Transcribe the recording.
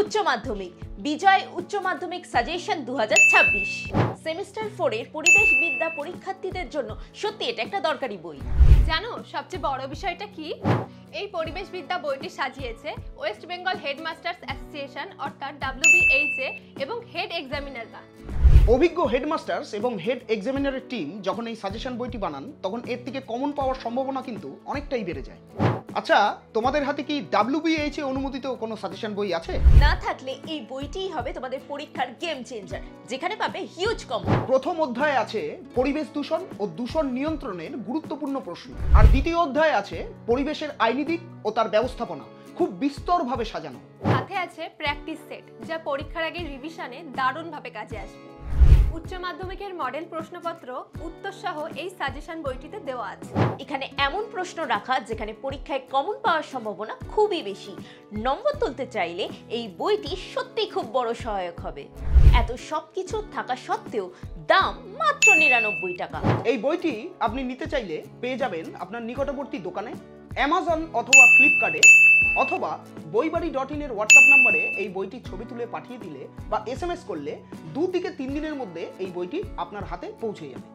উচ্চ মাধ্যমিক বিজয় উচ্চ মাধ্যমিক সাজেশন 2026 সেমিস্টার 4 এর পরিবেশ বিদ্যা পরীক্ষার্থীদের জন্য সত্যি এটা একটা দরকারি বই। জানো সবচেয়ে বড় বিষয়টা কি? এই পরিবেশ বিদ্যা বইটি সাজিয়েছে ওয়েস্ট বেঙ্গল হেডমাস্টার্স অ্যাসোসিয়েশন অর্থাৎ WBHA এবং হেড এক্সামিনাররা। অভিজ্ঞ হেডমাস্টার্স এবং হেড এক্সামিনারের টিম যখন এই সাজেশন বইটি বানান তখন এর থেকে কমন পাওয়ার সম্ভাবনা কিন্তু অনেকটাই বেড়ে যায়। আচ্ছা, তোমাদের হাতে কি WBHA অনুমোদিত কোনো সাজেশন বই আছে? না থাকলে এই বইটিই হবে তোমাদের পরীক্ষার গেম চেঞ্জার, যেখানে পাবে হিউজ কমন। প্রথম অধ্যায়ে আছে পরিবেশ দূষণ ও দূষণ নিয়ন্ত্রণের গুরুত্বপূর্ণ প্রশ্ন, আর দ্বিতীয় অধ্যায়ে আছে পরিবেশের আইনি দিক ও তার ব্যবস্থাপনা, খুব বিস্তরভাবে সাজানো। সাথে আছে প্র্যাকটিস সেট, যা পরীক্ষার আগে রিভিশনে দারুণভাবে কাজে আসবে। উচ্চ মাধ্যমিকের মডেল প্রশ্নপত্র উত্তর সহ এই সাজেশন বইটিতে দেওয়া আছে। এখানে এমন প্রশ্ন রাখা যেখানে পরীক্ষায় কমন পাওয়ার সম্ভাবনা খুবই বেশি। নম্বর তুলতে চাইলে এই বইটি সত্যিই খুব বড় সহায়ক হবে। এত সবকিছু থাকা সত্ত্বেও দাম মাত্র 99 টাকা। এই বইটি আপনি নিতে চাইলে পেয়ে যাবেন আপনার নিকটবর্তী দোকানে, অ্যামাজন অথবা ফ্লিপকার্টে, অথবা বইবাড়ি.in এর হোয়াটসঅ্যাপ নাম্বারে এই বইটি ছবি তুলে পাঠিয়ে দিলে বা SMS করলে 2 থেকে 3 দিনের মধ্যে এই বইটি আপনার হাতে পৌঁছে যাবে।